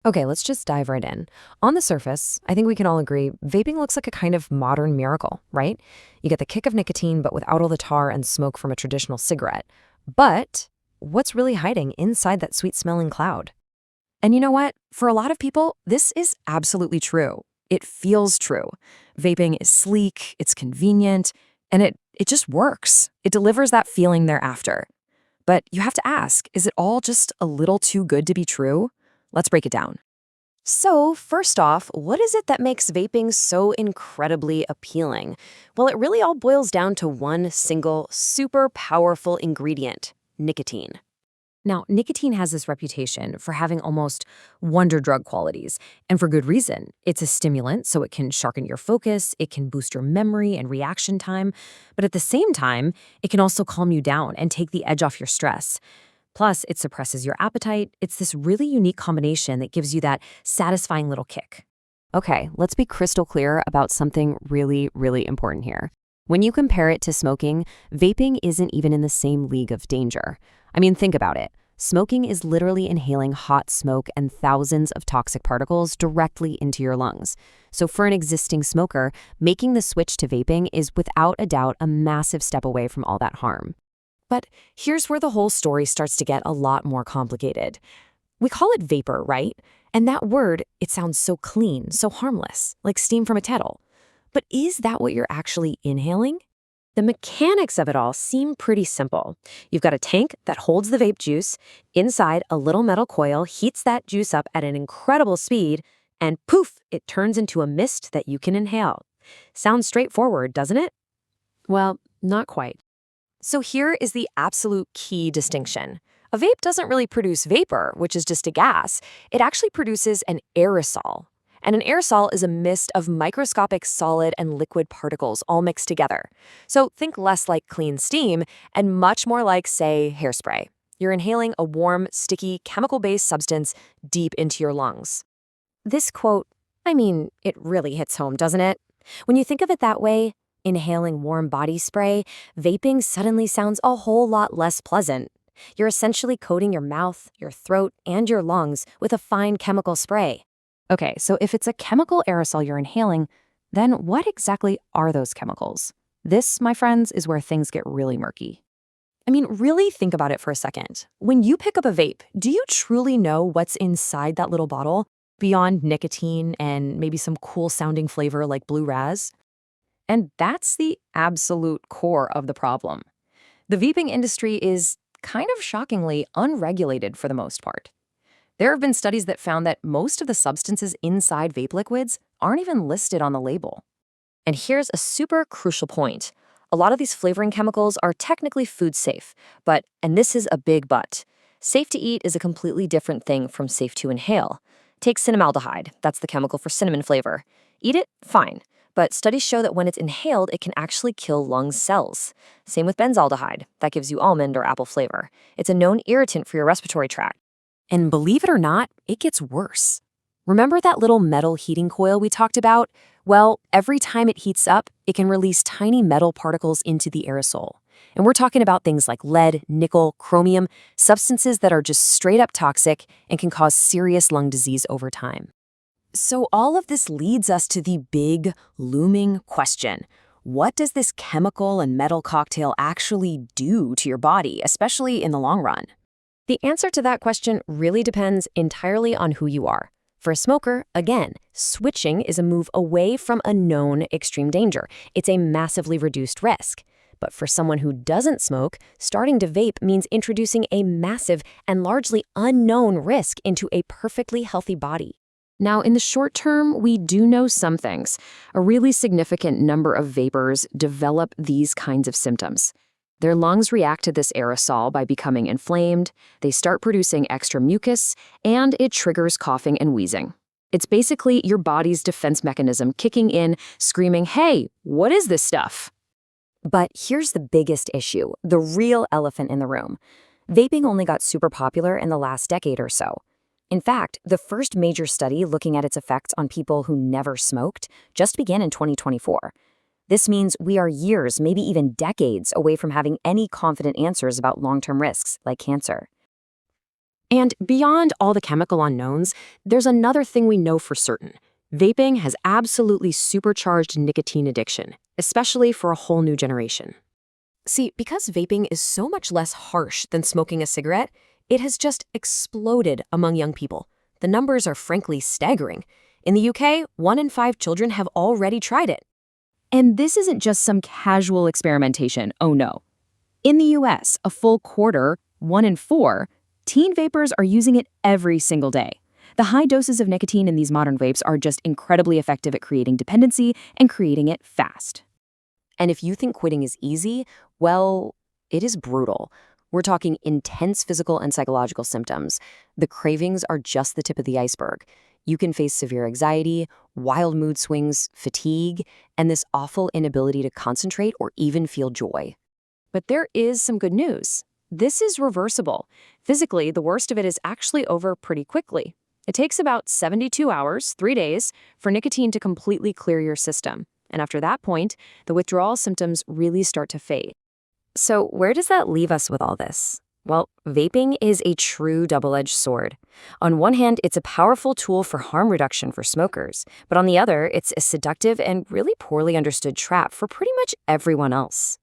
Okay, let's just dive right in. On the surface, I think we can all agree vaping looks like a kind of modern miracle, right? You get the kick of nicotine, but without all the tar and smoke from a traditional cigarette. But what's really hiding inside that sweet smelling cloud? And you know what? For a lot of people, this is absolutely true. It feels true. Vaping is sleek, it's convenient, and it just works. It delivers that feeling they're after. But you have to ask, is it all just a little too good to be true? Let's break it down. So, first off, what is it that makes vaping so incredibly appealing? Well, it really all boils down to one single, super powerful ingredient: nicotine. Now, nicotine has this reputation for having almost wonder drug qualities, and for good reason. It's a stimulant, so it can sharpen your focus, it can boost your memory and reaction time, but at the same time, it can also calm you down and take the edge off your stress. Plus, it suppresses your appetite. It's this really unique combination that gives you that satisfying little kick. Okay, let's be crystal clear about something really, really important here. When you compare it to smoking, vaping isn't even in the same league of danger. I mean, think about it. Smoking is literally inhaling hot smoke and thousands of toxic particles directly into your lungs. So for an existing smoker, making the switch to vaping is without a doubt a massive step away from all that harm. But here's where the whole story starts to get a lot more complicated. We call it vapor, right? And that word, it sounds so clean, so harmless, like steam from a kettle. But is that what you're actually inhaling? The mechanics of it all seem pretty simple. You've got a tank that holds the vape juice. Inside, a little metal coil heats that juice up at an incredible speed, and poof, it turns into a mist that you can inhale. Sounds straightforward, doesn't it? Well, not quite. So here is the absolute key distinction. A vape doesn't really produce vapor, which is just a gas. It actually produces an aerosol. And an aerosol is a mist of microscopic solid and liquid particles all mixed together. So think less like clean steam and much more like, say, hairspray. You're inhaling a warm, sticky, chemical-based substance deep into your lungs. This quote, I mean, it really hits home, doesn't it? When you think of it that way, inhaling warm body spray, vaping suddenly sounds a whole lot less pleasant. You're essentially coating your mouth, your throat, and your lungs with a fine chemical spray. Okay, so if it's a chemical aerosol you're inhaling, then what exactly are those chemicals? This, my friends, is where things get really murky. I mean, really think about it for a second. When you pick up a vape, do you truly know what's inside that little bottle, beyond nicotine and maybe some cool-sounding flavor like blue raz? And that's the absolute core of the problem. The vaping industry is kind of shockingly unregulated for the most part. There have been studies that found that most of the substances inside vape liquids aren't even listed on the label. And here's a super crucial point. A lot of these flavoring chemicals are technically food safe, but, and this is a big but, safe to eat is a completely different thing from safe to inhale. Take cinnamaldehyde, that's the chemical for cinnamon flavor. Eat it? Fine. But studies show that when it's inhaled, it can actually kill lung cells. Same with benzaldehyde. That gives you almond or apple flavor. It's a known irritant for your respiratory tract. And believe it or not, it gets worse. Remember that little metal heating coil we talked about? Well, every time it heats up, it can release tiny metal particles into the aerosol. And we're talking about things like lead, nickel, chromium, substances that are just straight up toxic and can cause serious lung disease over time. So all of this leads us to the big, looming question. What does this chemical and metal cocktail actually do to your body, especially in the long run? The answer to that question really depends entirely on who you are. For a smoker, again, switching is a move away from a known extreme danger. It's a massively reduced risk. But for someone who doesn't smoke, starting to vape means introducing a massive and largely unknown risk into a perfectly healthy body. Now, in the short term, we do know some things. A really significant number of vapors develop these kinds of symptoms. Their lungs react to this aerosol by becoming inflamed, they start producing extra mucus, and it triggers coughing and wheezing. It's basically your body's defense mechanism kicking in, screaming, "Hey, what is this stuff?" But here's the biggest issue, the real elephant in the room. Vaping only got super popular in the last decade or so. In fact, the first major study looking at its effects on people who never smoked just began in 2024. This means we are years, maybe even decades, away from having any confident answers about long-term risks like cancer. And beyond all the chemical unknowns, there's another thing we know for certain. Vaping has absolutely supercharged nicotine addiction, especially for a whole new generation. See, because vaping is so much less harsh than smoking a cigarette, it has just exploded among young people. The numbers are frankly staggering. In the UK, 1 in 5 children have already tried it. And this isn't just some casual experimentation, oh no. In the US, a full quarter, 1 in 4, teen vapers are using it every single day. The high doses of nicotine in these modern vapes are just incredibly effective at creating dependency and creating it fast. And if you think quitting is easy, well, it is brutal. We're talking intense physical and psychological symptoms. The cravings are just the tip of the iceberg. You can face severe anxiety, wild mood swings, fatigue, and this awful inability to concentrate or even feel joy. But there is some good news. This is reversible. Physically, the worst of it is actually over pretty quickly. It takes about 72 hours, 3 days, for nicotine to completely clear your system. And after that point, the withdrawal symptoms really start to fade. So where does that leave us with all this? Well, vaping is a true double-edged sword. On one hand, it's a powerful tool for harm reduction for smokers, but on the other, it's a seductive and really poorly understood trap for pretty much everyone else.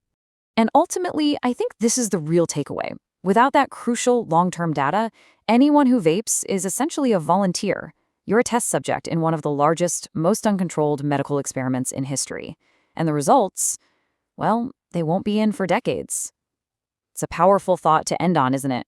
And ultimately, I think this is the real takeaway. Without that crucial long-term data, anyone who vapes is essentially a volunteer. You're a test subject in one of the largest, most uncontrolled medical experiments in history. And the results, well, they won't be in for decades. It's a powerful thought to end on, isn't it?